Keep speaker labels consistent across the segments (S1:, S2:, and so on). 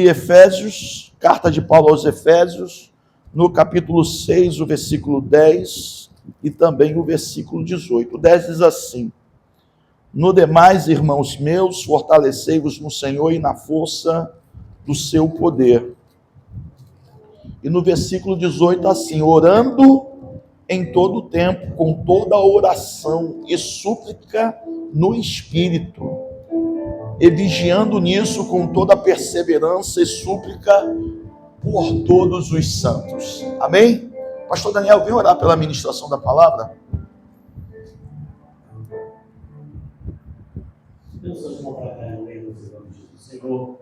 S1: Efésios, carta de Paulo aos Efésios, no capítulo 6, o versículo 10 e também o versículo 18. O 10 diz assim: No demais, irmãos meus, fortalecei-vos no Senhor e na força do seu poder. E no versículo 18 assim: orando em todo o tempo, com toda oração e súplica no Espírito, e vigiando nisso com toda perseverança e súplica por todos os santos. Amém? Pastor Daniel, vem orar pela ministração da palavra.
S2: Deus seja uma batalha no meio dos nomes de Jesus. Senhor,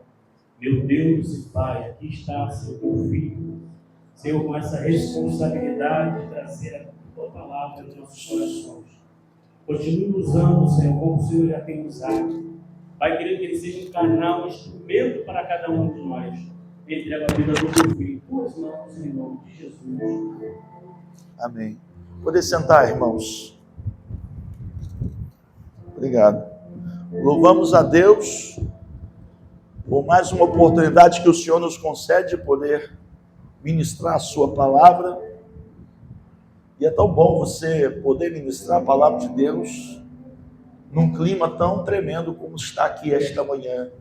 S2: meu Deus e Pai, aqui está, Senhor, teu filho. Senhor, com essa responsabilidade de trazer a tua palavra aos nossos corações. Continue usando, Senhor, como o Senhor já tem usado. Pai, querendo que ele seja um canal, um instrumento para cada um de nós. Entrega a vida do teu filho em tuas mãos, em nome de Jesus.
S1: Amém. Poder sentar, irmãos. Obrigado. Louvamos a Deus por mais uma oportunidade que o Senhor nos concede de poder ministrar a sua palavra. E é tão bom você poder ministrar a palavra de Deus num clima tão tremendo como está aqui esta manhã.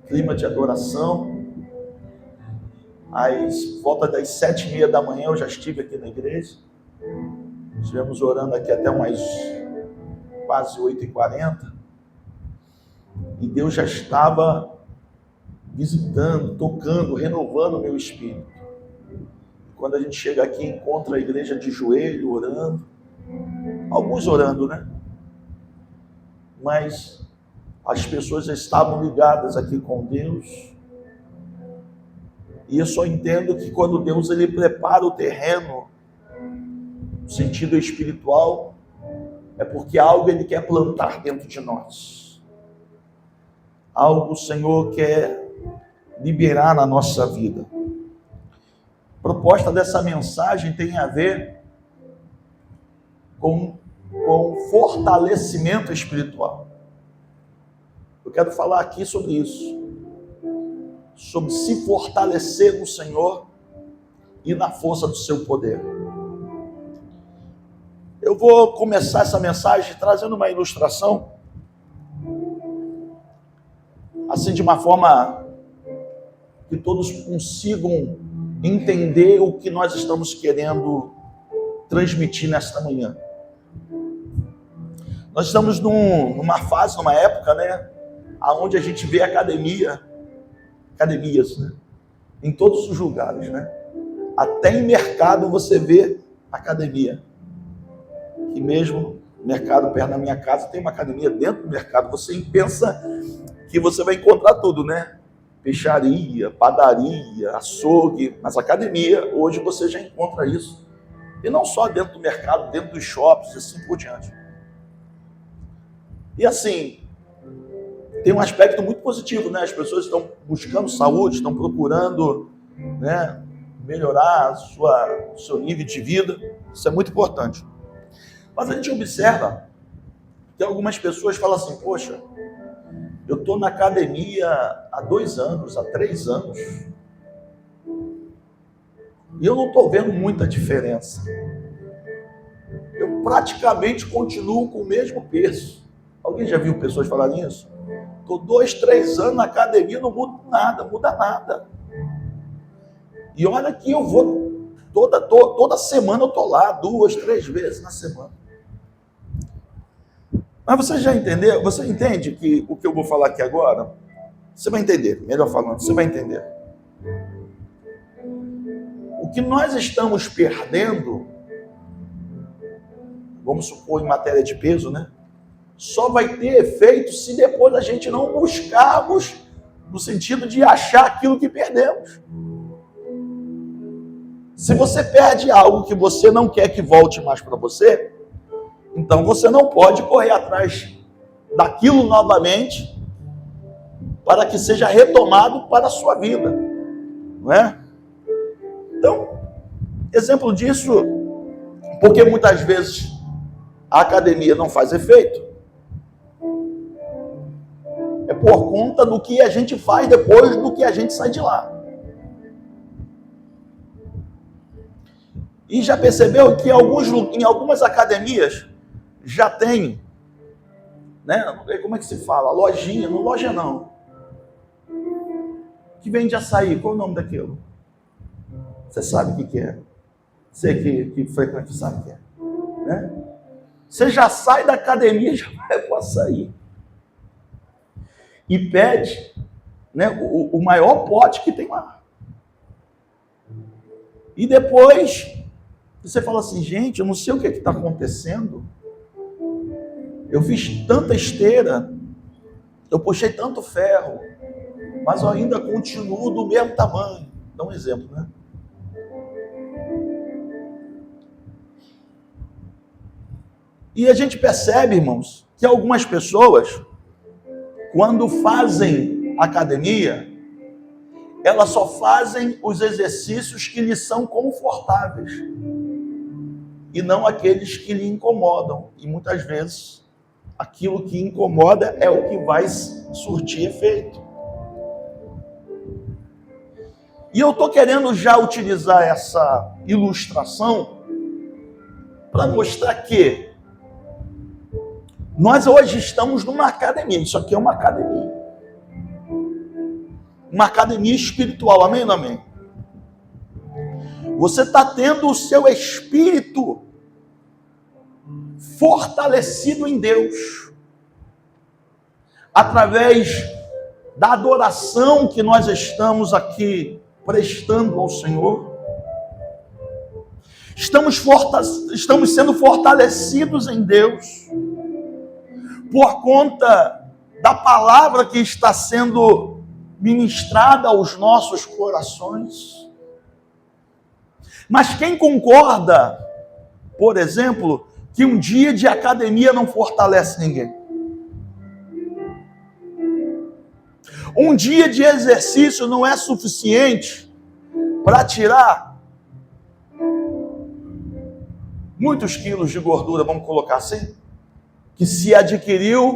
S1: Clima de adoração. Às volta das 7h30 da manhã eu já estive aqui na igreja. Estivemos orando aqui até umas quase 8h40. E Deus já estava visitando, tocando, renovando o meu espírito. Quando a gente chega aqui, encontra a igreja de joelho, orando. Alguns orando, né? Mas as pessoas já estavam ligadas aqui com Deus. E eu só entendo que quando Deus ele prepara o terreno, no sentido espiritual, é porque algo ele quer plantar dentro de nós. Algo o Senhor quer liberar na nossa vida. A proposta dessa mensagem tem a ver com fortalecimento espiritual. Eu quero falar aqui sobre isso. Sobre se fortalecer no Senhor e na força do seu poder. Eu vou começar essa mensagem trazendo uma ilustração, assim de uma forma que todos consigam entender o que nós estamos querendo transmitir nesta manhã. Nós estamos numa fase, numa época, né, onde a gente vê academias, né, em todos os lugares, né? Até em mercado você vê academia. E mesmo no mercado perto da minha casa tem uma academia dentro do mercado. Você pensa que você vai encontrar tudo, né? Peixaria, padaria, açougue, mas academia, hoje você já encontra isso. E não só dentro do mercado, dentro dos shoppings e assim por diante. E assim, tem um aspecto muito positivo, né? As pessoas estão buscando saúde, estão procurando, né, melhorar o seu nível de vida. Isso é muito importante. Mas a gente observa que algumas pessoas falam assim: poxa, eu estou na academia há 2 anos, há 3 anos, e eu não estou vendo muita diferença. Eu praticamente continuo com o mesmo peso. Alguém já viu pessoas falarem isso? Estou 2, 3 anos na academia, não muda nada. E olha que eu vou, toda semana eu estou lá, 2, 3 vezes na semana. Mas você já entendeu? Você entende que o que eu vou falar aqui agora? Você vai entender, melhor falando, você vai entender. O que nós estamos perdendo, vamos supor em matéria de peso, né? Só vai ter efeito se depois a gente não buscarmos no sentido de achar aquilo que perdemos. Se você perde algo que você não quer que volte mais para você, então você não pode correr atrás daquilo novamente para que seja retomado para a sua vida, não é? Então, exemplo disso, porque muitas vezes a academia não faz efeito, é por conta do que a gente faz depois do que a gente sai de lá. E já percebeu que em algumas academias já tem, né? Como é que se fala? Lojinha, não loja não. Que vende açaí, qual é o nome daquilo? Você sabe o que é? Você que frequenta sabe o que é. Né? Você já sai da academia e já vai para o açaí. E pede, né, o maior pote que tem lá. E depois você fala assim, gente, eu não sei o que está acontecendo. Eu fiz tanta esteira, eu puxei tanto ferro, mas eu ainda continuo do mesmo tamanho. Dá um exemplo, né? E a gente percebe, irmãos, que algumas pessoas, quando fazem academia, elas só fazem os exercícios que lhes são confortáveis e não aqueles que lhe incomodam. E muitas vezes, aquilo que incomoda é o que vai surtir efeito. E eu estou querendo já utilizar essa ilustração para mostrar que nós hoje estamos numa academia. Isso aqui é uma academia. Uma academia espiritual. Amém ou não amém? Você está tendo o seu espírito fortalecido em Deus. Através da adoração que nós estamos aqui prestando ao Senhor. Estamos sendo fortalecidos em Deus. Por conta da palavra que está sendo ministrada aos nossos corações. Mas quem concorda, por exemplo, que um dia de academia não fortalece ninguém? Um dia de exercício não é suficiente para tirar muitos quilos de gordura, vamos colocar assim, que se adquiriu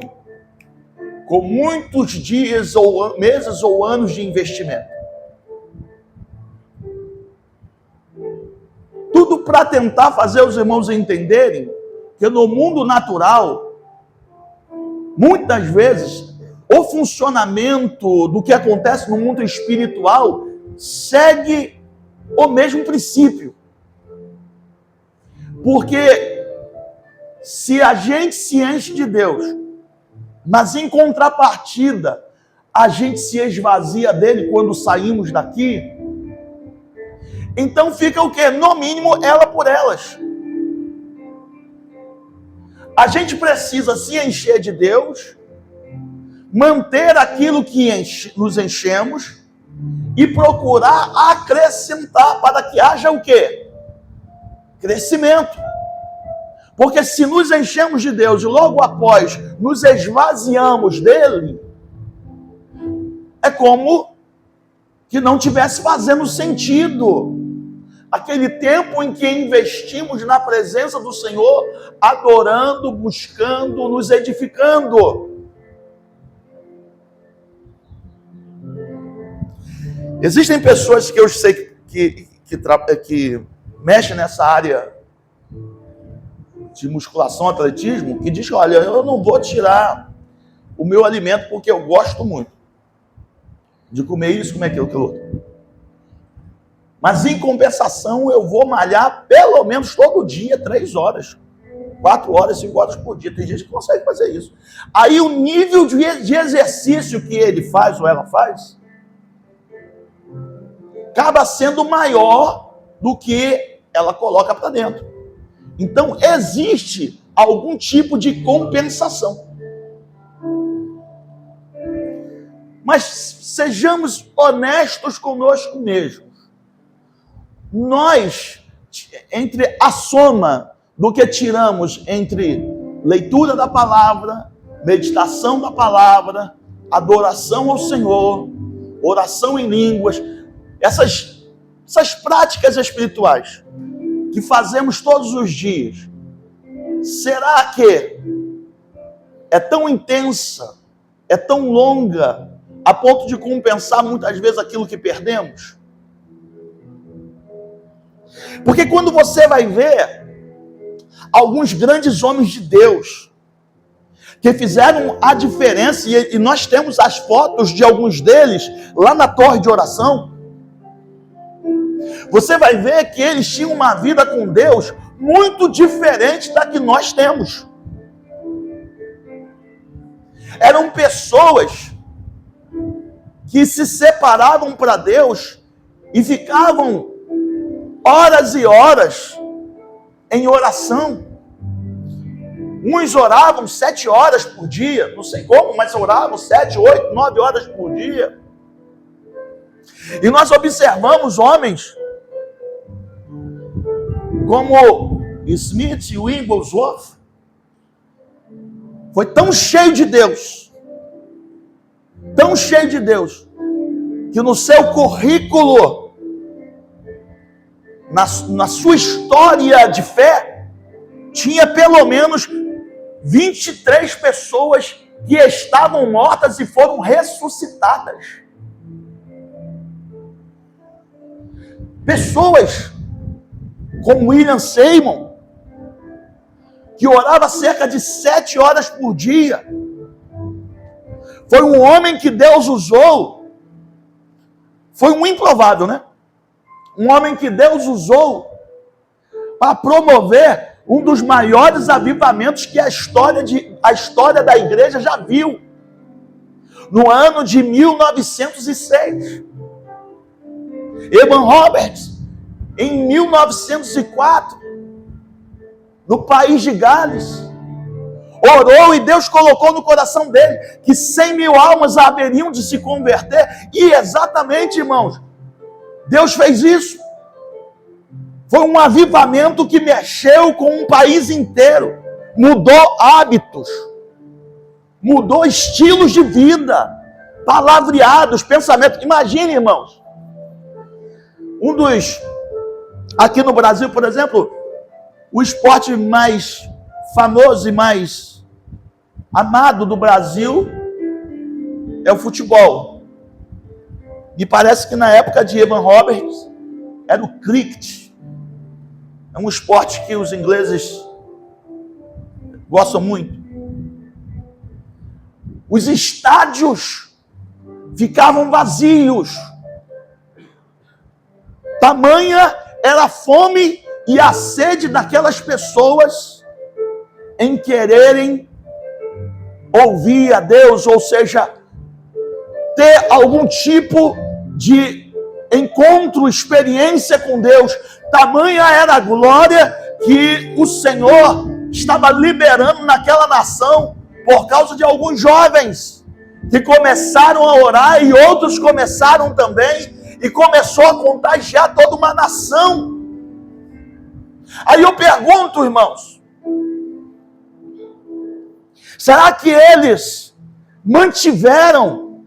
S1: com muitos dias, ou meses, ou anos de investimento. Tudo para tentar fazer os irmãos entenderem que no mundo natural, muitas vezes, o funcionamento do que acontece no mundo espiritual segue o mesmo princípio. Porque se a gente se enche de Deus, mas em contrapartida, a gente se esvazia dele quando saímos daqui, então fica o quê? No mínimo, ela por elas. A gente precisa se encher de Deus, manter aquilo que nos enchemos e procurar acrescentar para que haja o quê? Crescimento. Porque se nos enchemos de Deus e logo após nos esvaziamos dele, é como que não tivesse fazendo sentido aquele tempo em que investimos na presença do Senhor, adorando, buscando, nos edificando. Existem pessoas que eu sei que mexem nessa área de musculação, atletismo, que diz que, olha, eu não vou tirar o meu alimento porque eu gosto muito de comer isso, comer aquilo, aquilo outro. Mas em compensação eu vou malhar pelo menos todo dia, 3 horas, 4 horas, 5 horas por dia. Tem gente que consegue fazer isso. Aí o nível de exercício que ele faz ou ela faz acaba sendo maior do que ela coloca para dentro. Então, existe algum tipo de compensação. Mas sejamos honestos conosco mesmos. Nós, entre a soma do que tiramos entre leitura da palavra, meditação da palavra, adoração ao Senhor, oração em línguas, essas práticas espirituais que fazemos todos os dias, será que é tão intensa é tão longa a ponto de compensar muitas vezes aquilo que perdemos? Porque quando você vai ver alguns grandes homens de Deus que fizeram a diferença, e nós temos as fotos de alguns deles lá na torre de oração, você vai ver que eles tinham uma vida com Deus muito diferente da que nós temos. Eram pessoas que se separavam para Deus e ficavam horas e horas em oração. Uns oravam 7 horas por dia, não sei como, mas oravam 7, 8, 9 horas por dia. E nós observamos homens como Smith e Wigglesworth, foi tão cheio de Deus, que no seu currículo, na sua história de fé, tinha pelo menos 23 pessoas que estavam mortas e foram ressuscitadas. Pessoas como William Seymour, que orava cerca de 7 horas por dia. Foi um homem que Deus usou. Foi um improvável, né? Um homem que Deus usou para promover um dos maiores avivamentos que a história da igreja já viu. No ano de 1906. Evan Roberts, em 1904, no país de Gales, orou e Deus colocou no coração dele que 100 mil almas haveriam de se converter. E exatamente, irmãos, Deus fez isso. Foi um avivamento que mexeu com um país inteiro. Mudou hábitos, mudou estilos de vida, palavreados, pensamentos. Imagine, irmãos, aqui no Brasil, por exemplo, o esporte mais famoso e mais amado do Brasil é o futebol. Me parece que na época de Evan Roberts era o cricket. É um esporte que os ingleses gostam muito. Os estádios ficavam vazios. Tamanha era a fome e a sede daquelas pessoas em quererem ouvir a Deus, ou seja, ter algum tipo de encontro, experiência com Deus. Tamanha era a glória que o Senhor estava liberando naquela nação por causa de alguns jovens que começaram a orar e outros começaram também, e começou a contagiar toda uma nação. Aí eu pergunto, irmãos, será que eles mantiveram?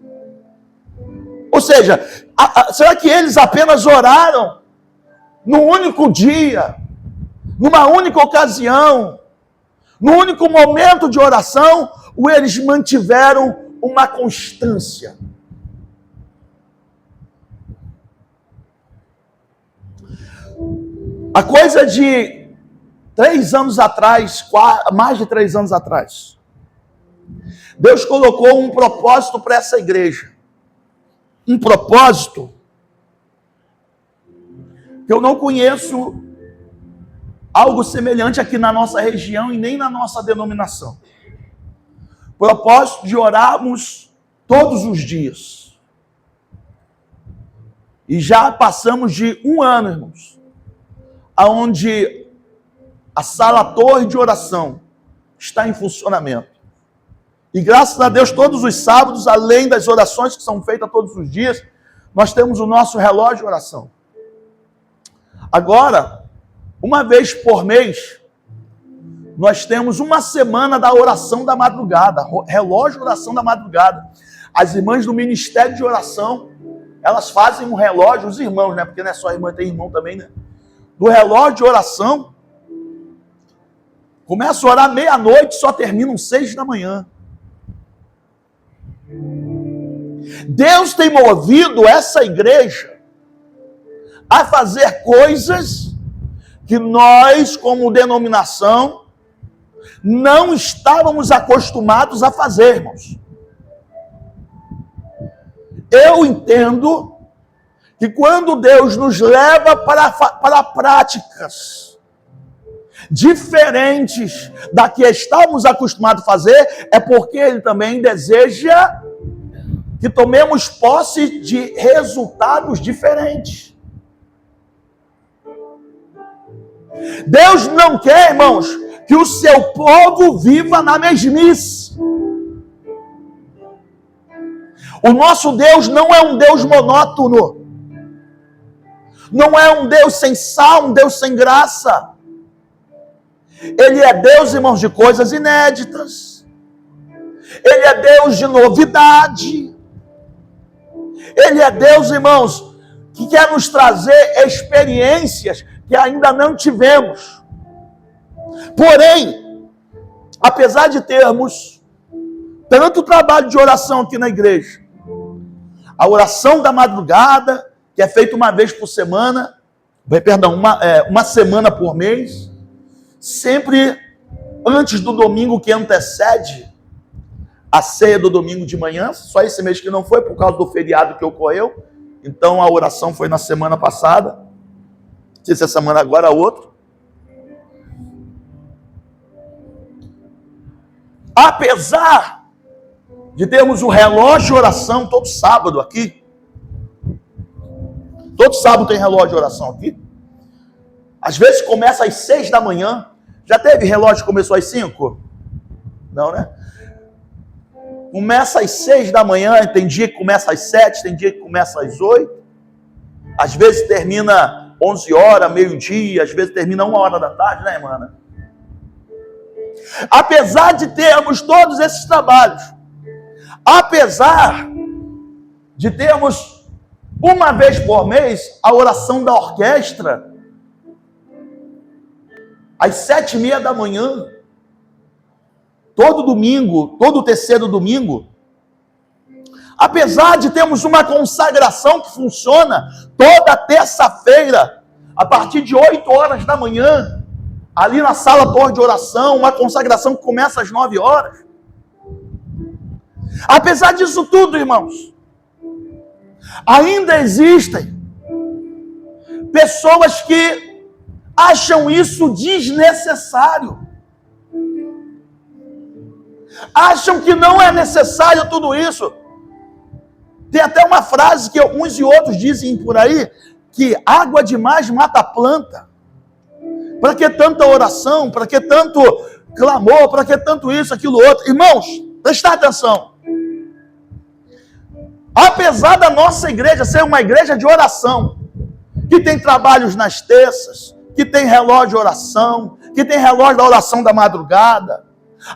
S1: Ou seja, será que eles apenas oraram num único dia, numa única ocasião, no único momento de oração, ou eles mantiveram uma constância? A coisa de 3 anos atrás, mais de 3 anos atrás, Deus colocou um propósito para essa igreja. Um propósito que eu não conheço algo semelhante aqui na nossa região e nem na nossa denominação. Propósito de orarmos todos os dias. E já passamos de 1 ano, irmãos, onde a sala torre de oração está em funcionamento. E graças a Deus, todos os sábados, além das orações que são feitas todos os dias, nós temos o nosso relógio de oração. Agora, uma vez por mês, nós temos uma semana da oração da madrugada, relógio de oração da madrugada. As irmãs do Ministério de Oração, elas fazem um relógio, os irmãos, né? Porque não é só irmã, tem irmão também, né? Do relógio de oração, começa a orar meia-noite, só terminam 6 da manhã. Deus tem movido essa igreja a fazer coisas que nós, como denominação, não estávamos acostumados a fazer, irmãos. Eu entendo que quando Deus nos leva para práticas diferentes da que estávamos acostumados a fazer, é porque Ele também deseja que tomemos posse de resultados diferentes. Deus não quer, irmãos, que o seu povo viva na mesmice. O nosso Deus não é um Deus monótono. Não é um Deus sem sal, um Deus sem graça. Ele é Deus, irmãos, de coisas inéditas. Ele é Deus de novidade. Ele é Deus, irmãos, que quer nos trazer experiências que ainda não tivemos. Porém, apesar de termos tanto trabalho de oração aqui na igreja, a oração da madrugada, que é feita uma vez por semana, uma semana por mês, sempre antes do domingo que antecede a ceia do domingo de manhã. Só esse mês que não foi, por causa do feriado que ocorreu. Então a oração foi na semana passada. Não sei se essa semana agora é outra. Apesar de termos o relógio de oração todo sábado aqui. Todo sábado tem relógio de oração aqui. Às vezes começa às 6 da manhã. Já teve relógio que começou às 5? Não, né? Começa às 6 da manhã, tem dia que começa às 7, tem dia que começa às 8. Às vezes termina 11 horas, meio-dia, às vezes termina 1 hora da tarde, né, irmã? Apesar de termos todos esses trabalhos, apesar de termos uma vez por mês a oração da orquestra, às 7:30 da manhã, todo domingo, todo terceiro domingo, apesar de termos uma consagração que funciona toda terça-feira, a partir de 8 horas da manhã, ali na sala torre de oração, uma consagração que começa às 9 horas. Apesar disso tudo, irmãos, ainda existem pessoas que acham isso desnecessário. Acham que não é necessário tudo isso. Tem até uma frase que uns e outros dizem por aí, que água demais mata a planta. Para que tanta oração? Para que tanto clamor? Para que tanto isso, aquilo, outro? Irmãos, prestem atenção. Apesar da nossa igreja ser uma igreja de oração, que tem trabalhos nas terças, que tem relógio de oração, que tem relógio da oração da madrugada,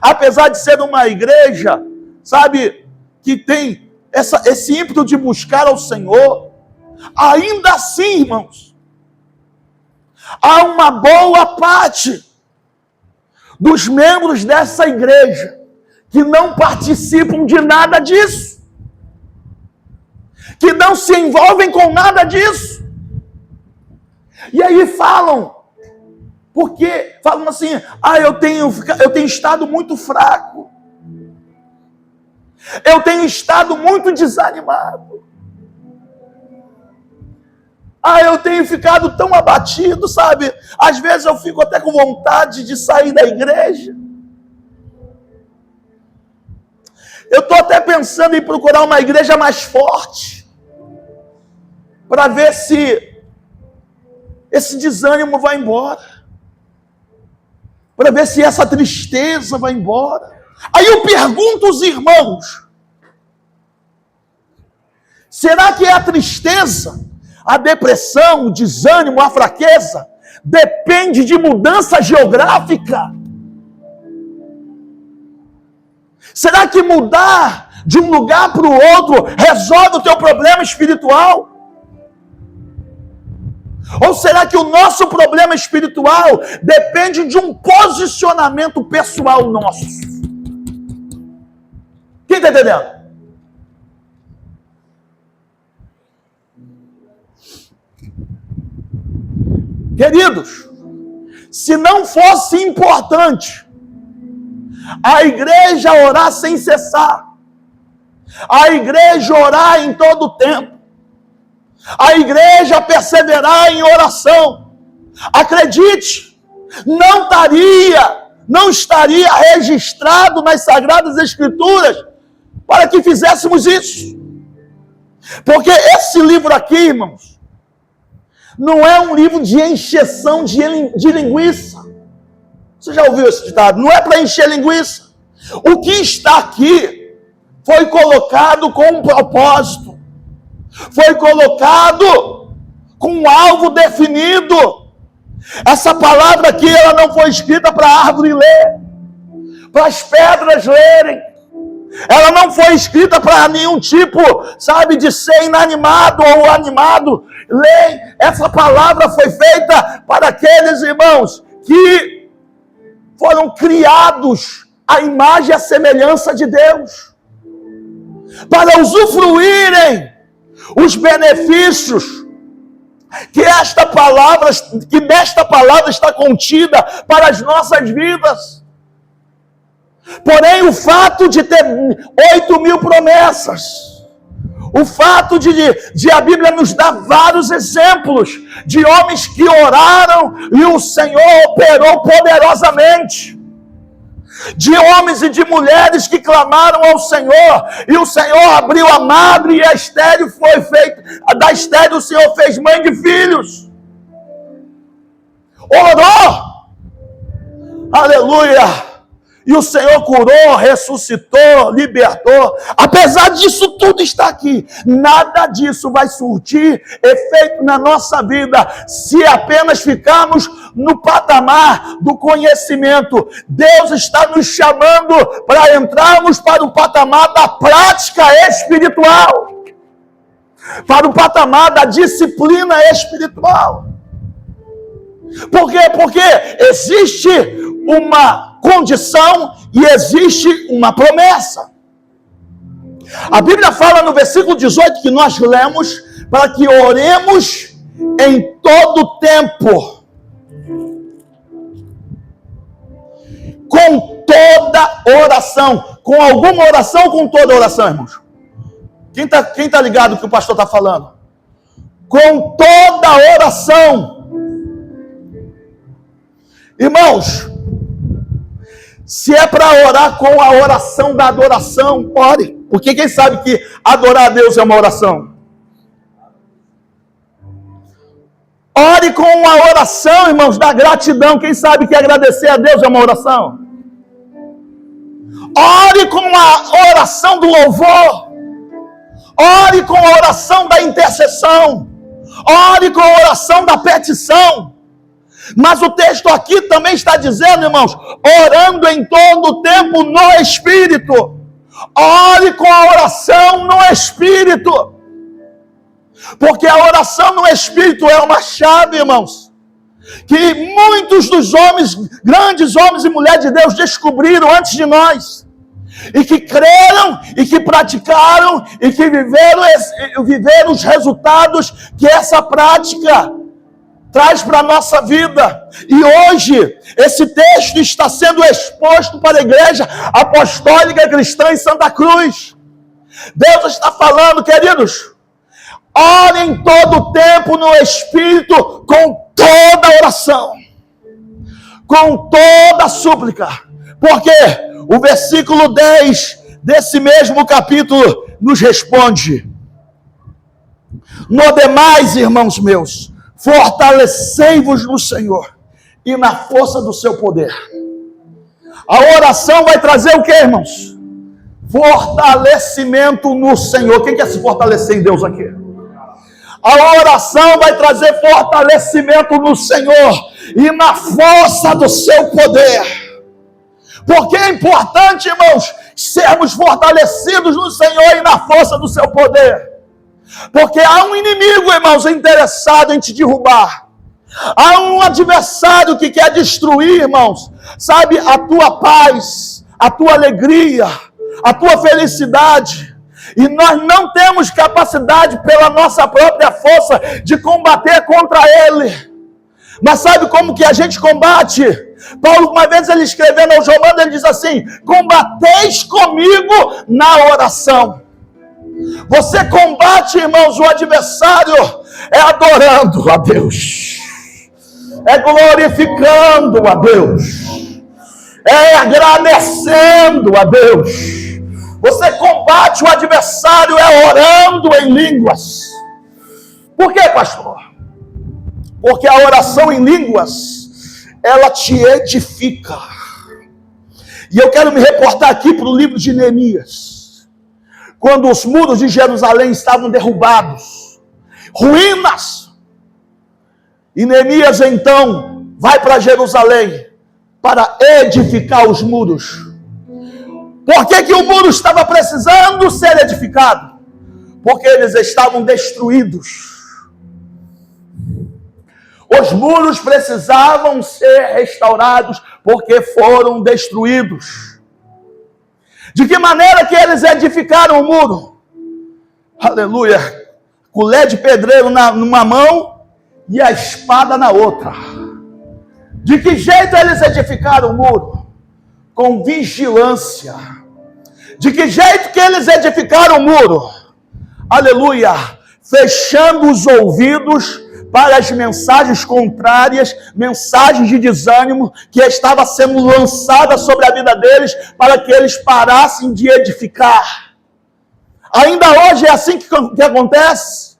S1: apesar de ser uma igreja, sabe, que tem esse ímpeto de buscar ao Senhor, ainda assim, irmãos, há uma boa parte dos membros dessa igreja que não participam de nada disso, que não se envolvem com nada disso. E aí falam assim, eu tenho estado muito fraco, eu tenho estado muito desanimado, eu tenho ficado tão abatido, sabe? Às vezes eu fico até com vontade de sair da igreja. Eu estou até pensando em procurar uma igreja mais forte, para ver se esse desânimo vai embora, para ver se essa tristeza vai embora. Aí eu pergunto aos irmãos, será que é a tristeza, a depressão, o desânimo, a fraqueza, depende de mudança geográfica? Será que mudar de um lugar para o outro resolve o teu problema espiritual? Ou será que o nosso problema espiritual depende de um posicionamento pessoal nosso? Quem está entendendo? Queridos, se não fosse importante a igreja orar sem cessar, a igreja orar em todo o tempo, a igreja perseverar em oração, acredite, não estaria registrado nas Sagradas Escrituras para que fizéssemos isso. Porque esse livro aqui, irmãos, não é um livro de encheção de linguiça. Você já ouviu esse ditado? Não é para encher linguiça. O que está aqui foi colocado com um propósito. Foi colocado com um alvo definido. Essa palavra aqui, ela não foi escrita para a árvore ler, para as pedras lerem. Ela não foi escrita para nenhum tipo, de ser inanimado ou animado. Essa palavra foi feita para aqueles irmãos que foram criados à imagem e à semelhança de Deus, para usufruírem os benefícios que nesta palavra está contida para as nossas vidas. Porém, o fato de ter 8.000 promessas, o fato de a Bíblia nos dar vários exemplos de homens que oraram e o Senhor operou poderosamente, de homens e de mulheres que clamaram ao Senhor e o Senhor abriu a madre e a estéril foi feita, da estéril o Senhor fez mãe de filhos. Orou, aleluia, e o Senhor curou, ressuscitou, libertou. Apesar disso tudo estar aqui, nada disso vai surtir efeito na nossa vida se apenas ficarmos no patamar do conhecimento. Deus está nos chamando para entrarmos para o patamar da prática espiritual, para o patamar da disciplina espiritual. Por quê? Porque existe uma condição e existe uma promessa. A Bíblia fala no versículo 18 que nós lemos para que oremos em todo tempo, com toda oração. Com alguma oração ou com toda oração, irmãos? Quem tá ligado o que o pastor está falando? Com toda oração. Irmãos, se é para orar com a oração da adoração, ore. Porque quem sabe que adorar a Deus é uma oração? Ore com a oração, irmãos, da gratidão. Quem sabe que agradecer a Deus é uma oração? Ore com a oração do louvor. Ore com a oração da intercessão. Ore com a oração da petição. Mas o texto aqui também está dizendo, irmãos, orando em todo o tempo no Espírito. Ore com a oração no Espírito. Porque a oração no Espírito é uma chave, irmãos, que muitos dos homens, grandes homens e mulheres de Deus descobriram antes de nós. E que creram, e que praticaram, e que viveram os resultados que essa prática traz para a nossa vida. E hoje, esse texto está sendo exposto para a Igreja Apostólica Cristã em Santa Cruz. Deus está falando, queridos, orem em todo o tempo no Espírito, com toda oração, com toda súplica. Porque o versículo 10 desse mesmo capítulo nos responde: no demais, irmãos meus, fortalecei-vos no Senhor e na força do seu poder. A oração vai trazer o que, irmãos? Fortalecimento no Senhor. Quem quer se fortalecer em Deus aqui? A oração vai trazer fortalecimento no Senhor e na força do seu poder. Porque é importante, irmãos, sermos fortalecidos no Senhor e na força do seu poder. Porque há um inimigo, irmãos, interessado em te derrubar. Há um adversário que quer destruir, irmãos, a tua paz, a tua alegria, a tua felicidade. E nós não temos capacidade pela nossa própria força de combater contra ele. Mas sabe como que a gente combate? Paulo, uma vez ele escrevendo aos Romanos, ele diz assim: combateis comigo na oração. Você combate, irmãos, o adversário é adorando a Deus, é glorificando a Deus, é agradecendo a Deus. Você combate o adversário é orando em línguas. Por quê, pastor? Porque a oração em línguas, ela te edifica. E eu quero me reportar aqui para o livro de Neemias. Quando os muros de Jerusalém estavam derrubados, ruínas. E Neemias então vai para Jerusalém para edificar os muros. Por que o muro estava precisando ser edificado? Porque eles estavam destruídos. Os muros precisavam ser restaurados porque foram destruídos. De que maneira que eles edificaram o muro? Aleluia! Colher de pedreiro numa mão e a espada na outra. De que jeito eles edificaram o muro? Com vigilância. De que jeito que eles edificaram o muro? Aleluia! Fechando os ouvidos para as mensagens contrárias, mensagens de desânimo que estava sendo lançada sobre a vida deles, para que eles parassem de edificar. Ainda hoje é assim que acontece.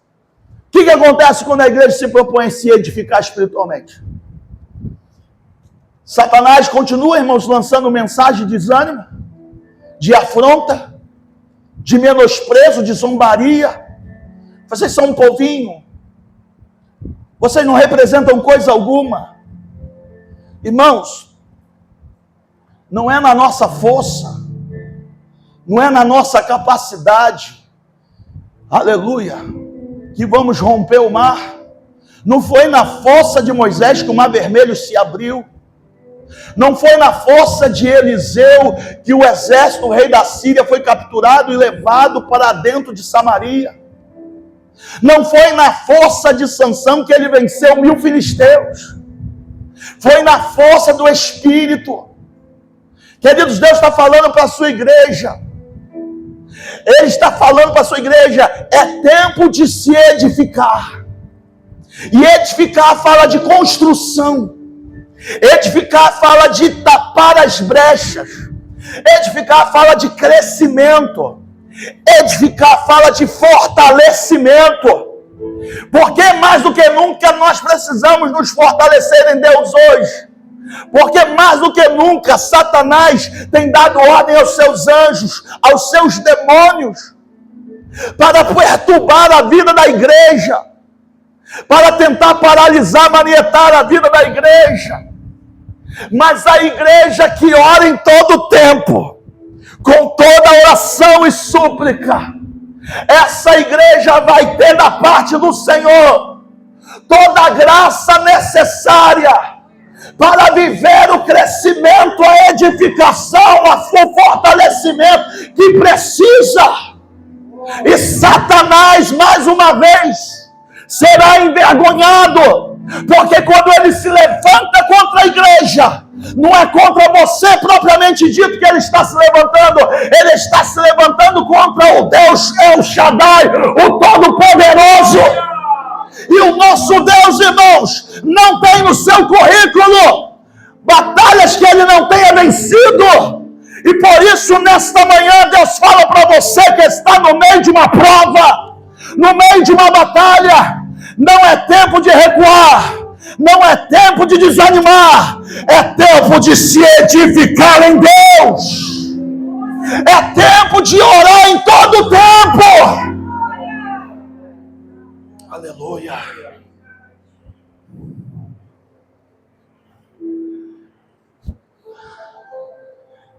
S1: O que acontece quando a igreja se propõe a se edificar espiritualmente? Satanás continua, irmãos, lançando mensagem de desânimo, de afronta, de menosprezo, de zombaria. Vocês são um povinho. Vocês não representam coisa alguma. Irmãos, não é na nossa força, não é na nossa capacidade, aleluia, que vamos romper o mar. Não foi na força de Moisés que o mar vermelho se abriu. Não foi na força de Eliseu que o exército, o rei da Síria, foi capturado e levado para dentro de Samaria. Não foi na força de Sansão que ele venceu 1000 filisteus. Foi na força do Espírito. Queridos, Deus está falando para a sua igreja. Ele está falando para a sua igreja, é tempo de se edificar. E edificar fala de construção. Edificar fala de tapar as brechas. Edificar fala de crescimento. Edificar fala de fortalecimento. Porque mais do que nunca nós precisamos nos fortalecer em Deus hoje. Porque mais do que nunca Satanás tem dado ordem aos seus anjos, aos seus demônios, para perturbar a vida da igreja, para tentar paralisar, manietar a vida da igreja. Mas a igreja que ora em todo tempo, com toda oração e súplica, essa igreja vai ter da parte do Senhor toda a graça necessária para viver o crescimento, a edificação, o fortalecimento que precisa. E Satanás, mais uma vez, será envergonhado, porque quando ele se levanta contra a igreja, não é contra você propriamente dito que ele está se levantando, ele está se levantando contra o Deus El Shaddai, o Todo-Poderoso. E o nosso Deus, irmãos, não tem no seu currículo batalhas que ele não tenha vencido. E por isso, nesta manhã, Deus fala para você que está no meio de uma prova, no meio de uma batalha. Não é tempo de recuar, não é tempo de desanimar, é tempo de se edificar em Deus. É tempo de orar em todo o tempo. Aleluia.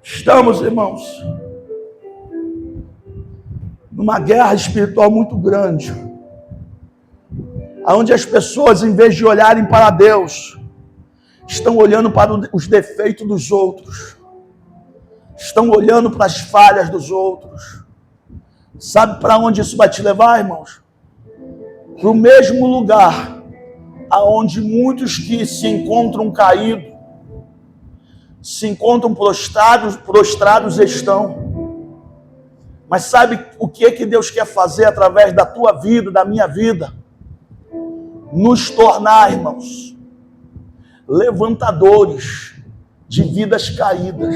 S1: Estamos, irmãos, numa guerra espiritual muito grande, onde as pessoas, em vez de olharem para Deus, estão olhando para os defeitos dos outros, estão olhando para as falhas dos outros, Sabe para onde isso vai te levar, irmãos? Para o mesmo lugar aonde muitos que se encontram caídos, se encontram prostrados estão. Mas sabe o que Deus quer fazer através da tua vida, da minha vida? Nos tornar, irmãos, levantadores de vidas caídas,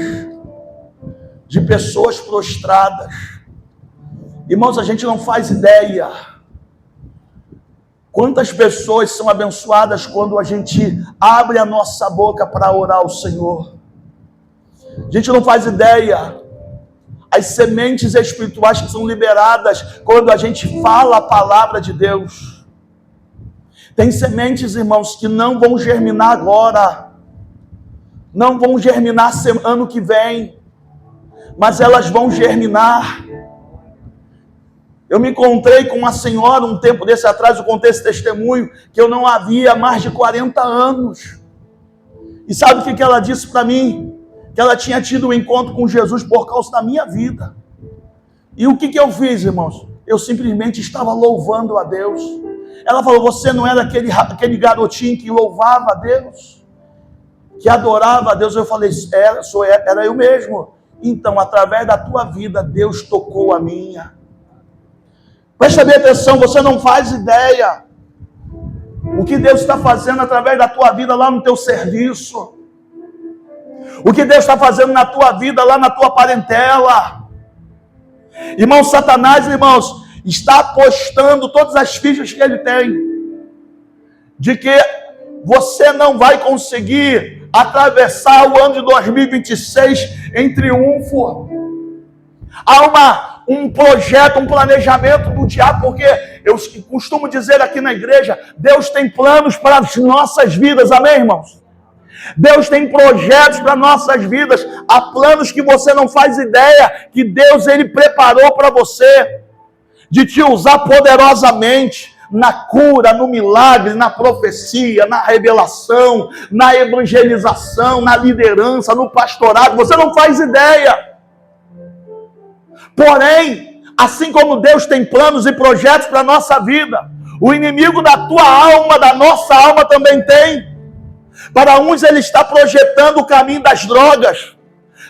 S1: de pessoas prostradas. Irmãos, a gente não faz ideia quantas pessoas são abençoadas quando a gente abre a nossa boca para orar ao Senhor. A gente não faz ideia as sementes espirituais que são liberadas quando a gente fala a palavra de Deus. Tem sementes, irmãos, que não vão germinar agora, não vão germinar ano que vem, mas elas vão germinar. Eu me encontrei com uma senhora um tempo desse atrás, eu contei esse testemunho, que eu não a via há mais de 40 anos. E sabe o que ela disse para mim? Que ela tinha tido um encontro com Jesus por causa da minha vida. E o que eu fiz, irmãos? Eu simplesmente estava louvando a Deus. Ela falou, você não era aquele garotinho que louvava a Deus? Que adorava a Deus? Eu falei, era eu mesmo. Então, através da tua vida, Deus tocou a minha. Presta bem atenção, você não faz ideia o que Deus está fazendo através da tua vida lá no teu serviço. O que Deus está fazendo na tua vida lá na tua parentela. Irmão, Satanás, irmãos, está apostando todas as fichas que ele tem. De que você não vai conseguir atravessar o ano de 2026 em triunfo. Há um projeto, um planejamento do diabo, porque eu costumo dizer aqui na igreja, Deus tem planos para as nossas vidas, amém, irmãos? Deus tem projetos para nossas vidas, há planos que você não faz ideia, que Deus ele preparou para você, de te usar poderosamente, na cura, no milagre, na profecia, na revelação, na evangelização, na liderança, no pastorado, você não faz ideia. Porém, assim como Deus tem planos e projetos para a nossa vida, o inimigo da tua alma, da nossa alma também tem. Para uns ele está projetando o caminho das drogas,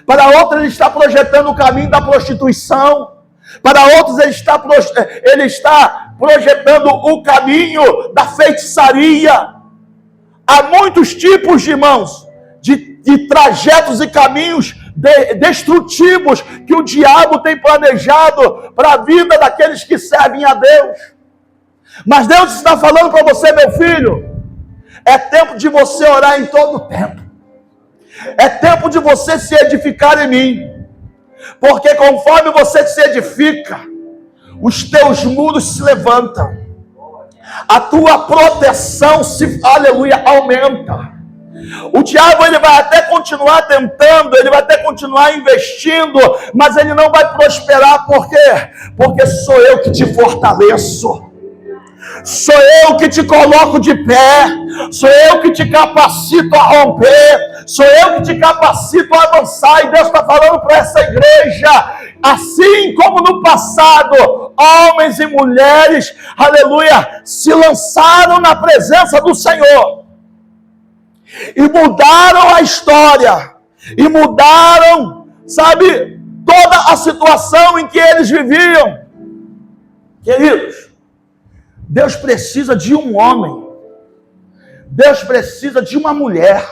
S1: para outros ele está projetando o caminho da prostituição, para outros ele está projetando o caminho da feitiçaria. Há muitos tipos, irmãos, de trajetos e caminhos destrutivos que o diabo tem planejado para a vida daqueles que servem a Deus. Mas Deus está falando para você, meu filho, é tempo de você orar em todo o tempo. É tempo de você se edificar em mim. Porque conforme você se edifica, os teus muros se levantam. A tua proteção aleluia, aumenta. O diabo ele vai até continuar tentando, ele vai até continuar investindo, mas ele não vai prosperar. Por quê? Porque sou eu que te fortaleço. Sou eu que te coloco de pé, sou eu que te capacito a romper, sou eu que te capacito a avançar. E Deus está falando para essa igreja, assim como no passado, homens e mulheres, aleluia, se lançaram na presença do Senhor e mudaram a história, e mudaram, sabe, toda a situação em que eles viviam. Queridos, Deus precisa de um homem. Deus precisa de uma mulher.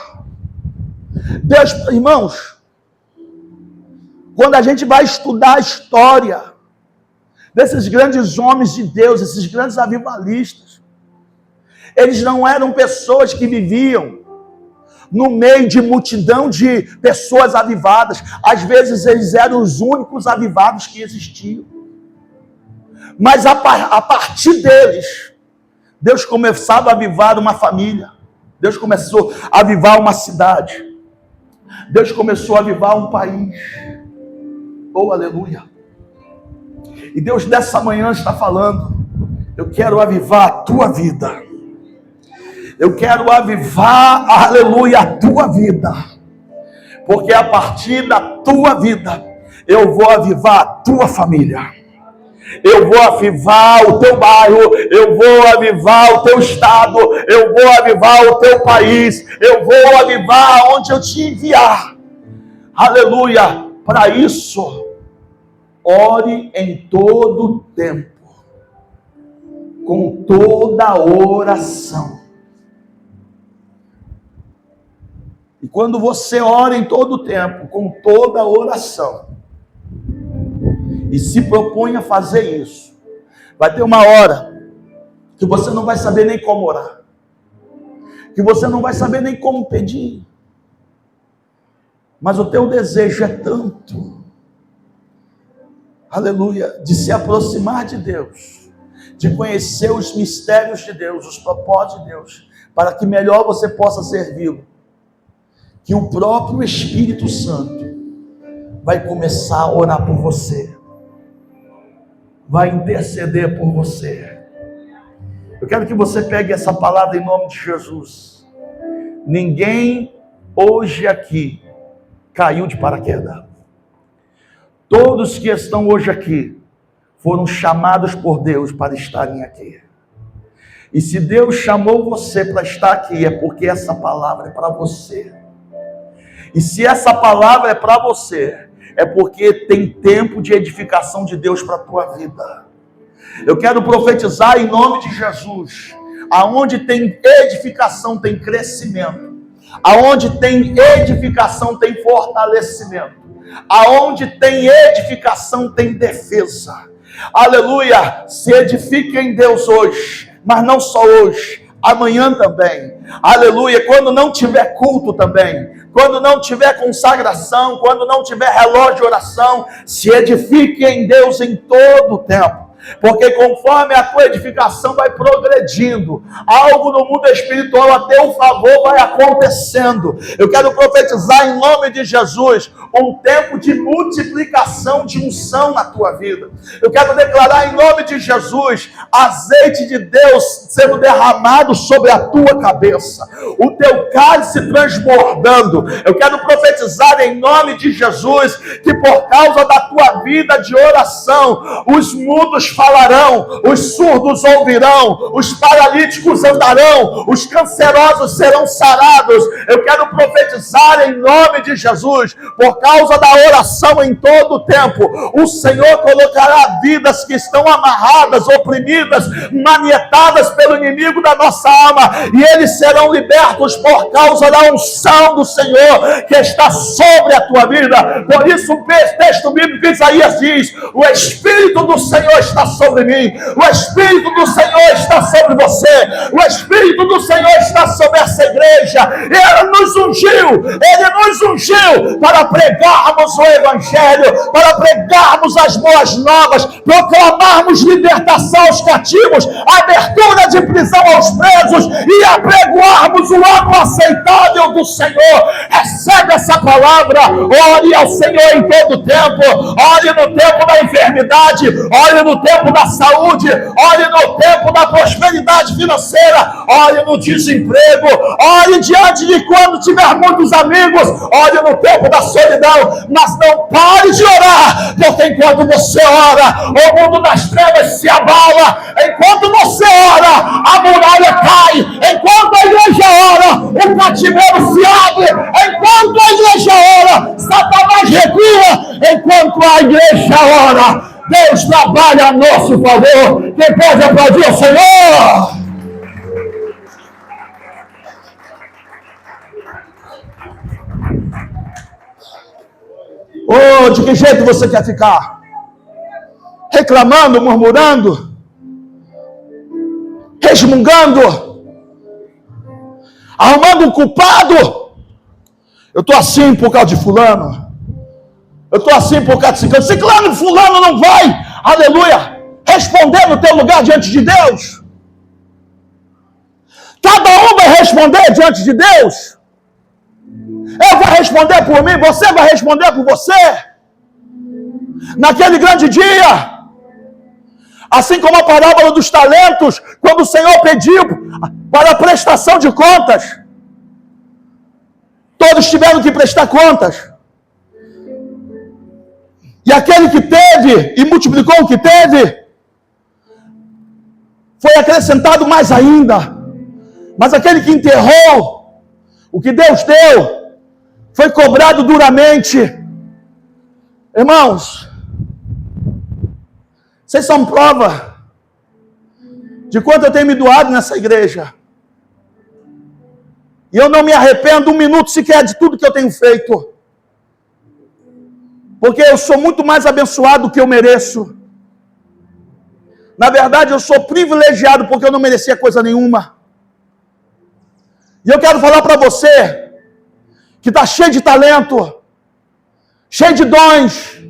S1: Deus, irmãos, quando a gente vai estudar a história desses grandes homens de Deus, esses grandes avivalistas, eles não eram pessoas que viviam no meio de multidão de pessoas avivadas. Às vezes eles eram os únicos avivados que existiam. Mas a partir deles, Deus começava a avivar uma família. Deus começou a avivar uma cidade. Deus começou a avivar um país. Oh, aleluia. E Deus nessa manhã está falando, eu quero avivar a tua vida. Eu quero avivar, aleluia, a tua vida. Porque a partir da tua vida, eu vou avivar a tua família. Eu vou avivar o teu bairro, eu vou avivar o teu estado, eu vou avivar o teu país, eu vou avivar onde eu te enviar. Aleluia! Para isso, ore em todo tempo, com toda oração. E quando você ora em todo tempo, com toda oração, e se propõe a fazer isso, vai ter uma hora que você não vai saber nem como orar, que você não vai saber nem como pedir, mas o teu desejo é tanto, aleluia, de se aproximar de Deus, de conhecer os mistérios de Deus, os propósitos de Deus, para que melhor você possa servi-lo, que o próprio Espírito Santo vai começar a orar por você, vai interceder por você. Eu quero que você pegue essa palavra em nome de Jesus. Ninguém hoje aqui caiu de paraquedas. Todos que estão hoje aqui foram chamados por Deus para estarem aqui. E se Deus chamou você para estar aqui, é porque essa palavra é para você. E se essa palavra é para você, é porque tem tempo de edificação de Deus para a tua vida. Eu quero profetizar em nome de Jesus. Aonde tem edificação, tem crescimento. Aonde tem edificação, tem fortalecimento. Aonde tem edificação, tem defesa. Aleluia! Se edifique em Deus hoje, mas não só hoje, amanhã também. Aleluia! Quando não tiver culto também, quando não tiver consagração, quando não tiver relógio de oração, se edifique em Deus em todo o tempo. Porque conforme a tua edificação vai progredindo, algo no mundo espiritual a teu favor vai acontecendo. Eu quero profetizar em nome de Jesus um tempo de multiplicação de unção na tua vida. Eu quero declarar em nome de Jesus azeite de Deus sendo derramado sobre a tua cabeça, o teu cálice transbordando. Eu quero profetizar em nome de Jesus que por causa da tua vida de oração, os mudos falarão, os surdos ouvirão, os paralíticos andarão, os cancerosos serão sarados. Eu quero profetizar em nome de Jesus, por causa da oração em todo o tempo, o Senhor colocará vidas que estão amarradas, oprimidas, manietadas pelo inimigo da nossa alma, e eles serão libertos por causa da unção do Senhor que está sobre a tua vida. Por isso o texto bíblico de Isaías diz: o Espírito do Senhor está sobre mim, o Espírito do Senhor está sobre você, o Espírito do Senhor está sobre essa igreja. Ele nos ungiu para pregarmos o Evangelho, para pregarmos as boas novas, proclamarmos libertação aos cativos, abertura de prisão aos presos e apregoarmos o ano aceitável do Senhor. Recebe essa palavra, ore ao Senhor em todo tempo, ore no tempo da enfermidade, ore no tempo da saúde, ore no tempo da prosperidade financeira, ore no desemprego, ore diante de quando tiver muitos amigos, ore no tempo da solidão, mas não pare de orar, porque enquanto você ora, o mundo das trevas se abala. Enquanto você ora, a muralha cai. Enquanto a igreja ora, o cativeiro se abre. Enquanto a igreja ora, Satanás recua. Enquanto a igreja ora, Deus trabalha a nosso favor. Quem pode aplaudir o Senhor? Oh, de que jeito você quer ficar? Reclamando, murmurando, resmungando, arrumando um culpado. Eu estou assim por causa de fulano, eu estou assim por causa de ciclano. Ciclano, fulano não vai, aleluia, responder no teu lugar diante de Deus. Cada um vai responder diante de Deus. Eu vou responder por mim, você vai responder por você. Naquele grande dia, assim como a parábola dos talentos, quando o Senhor pediu para a prestação de contas, todos tiveram que prestar contas. E aquele que teve e multiplicou o que teve, foi acrescentado mais ainda. Mas aquele que enterrou o que Deus deu foi cobrado duramente. Irmãos, vocês são prova de quanto eu tenho me doado nessa igreja. E eu não me arrependo um minuto sequer de tudo que eu tenho feito. Porque eu sou muito mais abençoado do que eu mereço. Na verdade, eu sou privilegiado porque eu não merecia coisa nenhuma. E eu quero falar para você que está cheio de talento, cheio de dons,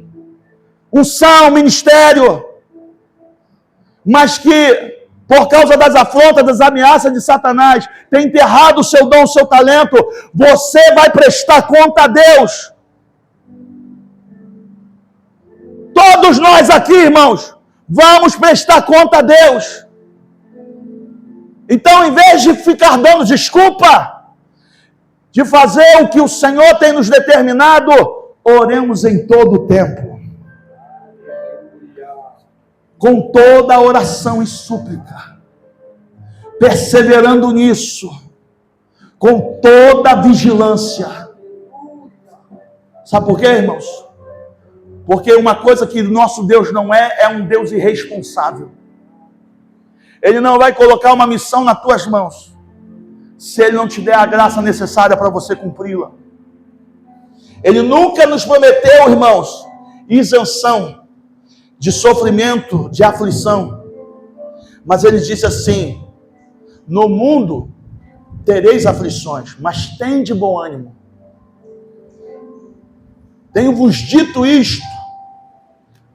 S1: unção, ministério, mas que, por causa das afrontas, das ameaças de Satanás, tem enterrado o seu dom, o seu talento, você vai prestar conta a Deus. Todos nós aqui, irmãos, vamos prestar conta a Deus. Então, em vez de ficar dando desculpa, de fazer o que o Senhor tem nos determinado, oremos em todo o tempo. Com toda a oração e súplica, perseverando nisso, com toda a vigilância. Sabe por quê, irmãos? Porque uma coisa que nosso Deus não é um Deus irresponsável. Ele não vai colocar uma missão nas tuas mãos, se Ele não te der a graça necessária para você cumpri-la. Ele nunca nos prometeu, irmãos, isenção de sofrimento, de aflição. Mas Ele disse assim: no mundo tereis aflições, mas tende bom ânimo. Tenho-vos dito isto,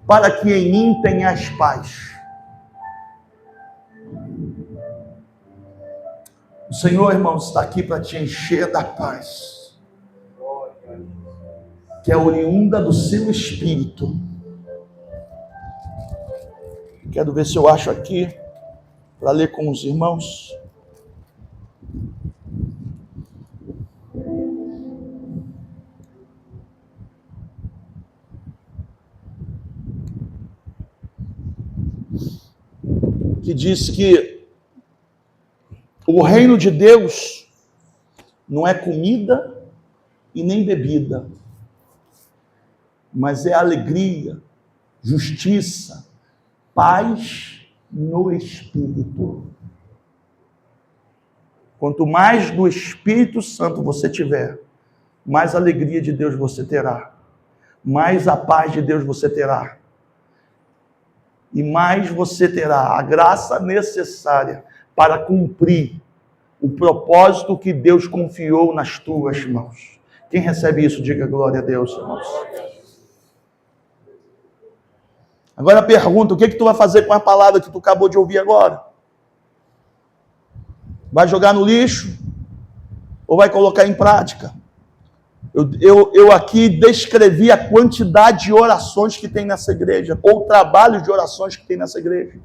S1: para que em mim tenhais paz. O Senhor, irmãos, está aqui para te encher da paz, que é oriunda do seu Espírito. Quero ver se eu acho aqui, para ler com os irmãos. Que diz que o reino de Deus não é comida e nem bebida, mas é alegria, justiça, paz no Espírito. Quanto mais do Espírito Santo você tiver, mais alegria de Deus você terá, mais a paz de Deus você terá, e mais você terá a graça necessária para cumprir o propósito que Deus confiou nas tuas mãos. Quem recebe isso, diga glória a Deus, irmãos. Agora pergunta, o que tu vai fazer com a palavra que tu acabou de ouvir agora? Vai jogar no lixo? Ou vai colocar em prática? Eu aqui descrevi a quantidade de orações que tem nessa igreja, ou trabalhos de orações que tem nessa igreja.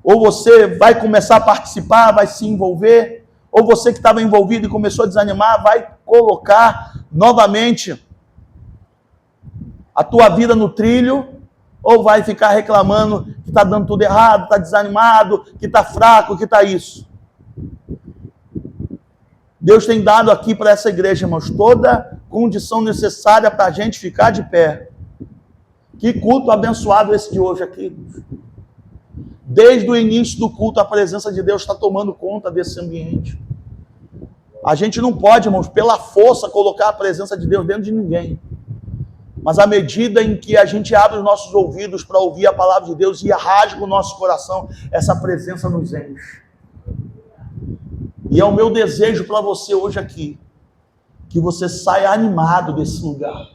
S1: Ou você vai começar a participar, vai se envolver, ou você que estava envolvido e começou a desanimar, vai colocar novamente a tua vida no trilho, ou vai ficar reclamando que está dando tudo errado, está desanimado, que está fraco, que está isso. Deus tem dado aqui para essa igreja, irmãos, toda condição necessária para a gente ficar de pé. Que culto abençoado esse de hoje aqui. Desde o início do culto, a presença de Deus está tomando conta desse ambiente. A gente não pode, irmãos, pela força, colocar a presença de Deus dentro de ninguém. Mas à medida em que a gente abre os nossos ouvidos para ouvir a palavra de Deus e rasga o nosso coração, essa presença nos enche. E é o meu desejo para você hoje aqui, que você saia animado desse lugar.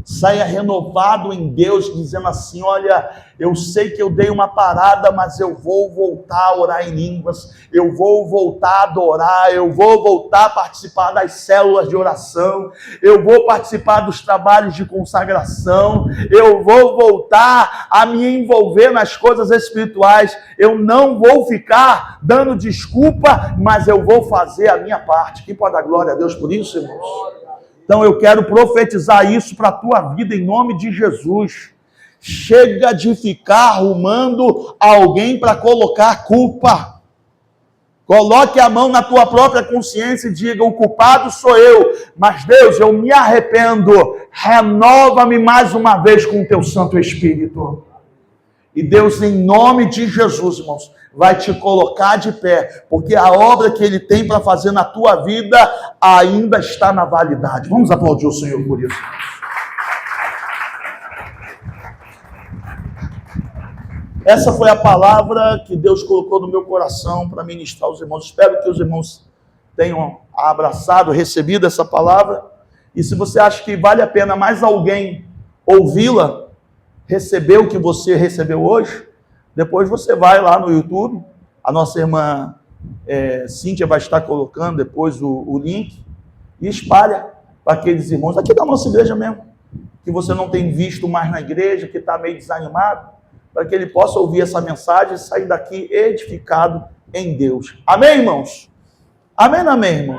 S1: Saia renovado em Deus, dizendo assim: olha, eu sei que eu dei uma parada, mas eu vou voltar a orar em línguas, eu vou voltar a adorar, eu vou voltar a participar das células de oração, eu vou participar dos trabalhos de consagração, eu vou voltar a me envolver nas coisas espirituais, eu não vou ficar dando desculpa, mas eu vou fazer a minha parte. Quem pode dar glória a Deus por isso, irmãos? Então eu quero profetizar isso para a tua vida em nome de Jesus. Chega de ficar arrumando alguém para colocar culpa. Coloque a mão na tua própria consciência e diga: o culpado sou eu, mas Deus, eu me arrependo, renova-me mais uma vez com o teu Santo Espírito. E Deus, em nome de Jesus, irmãos, vai te colocar de pé, porque a obra que Ele tem para fazer na tua vida ainda está na validade. Vamos aplaudir o Senhor por isso. Essa foi a palavra que Deus colocou no meu coração para ministrar aos irmãos. Espero que os irmãos tenham abraçado, recebido essa palavra. E se você acha que vale a pena mais alguém ouvi-la, receber o que você recebeu hoje, depois você vai lá no YouTube, a nossa irmã Cíntia vai estar colocando depois o link, e espalha para aqueles irmãos, aqui da nossa igreja mesmo, que você não tem visto mais na igreja, que está meio desanimado, para que ele possa ouvir essa mensagem e sair daqui edificado em Deus. Amém, irmãos? Amém, amém, irmãos?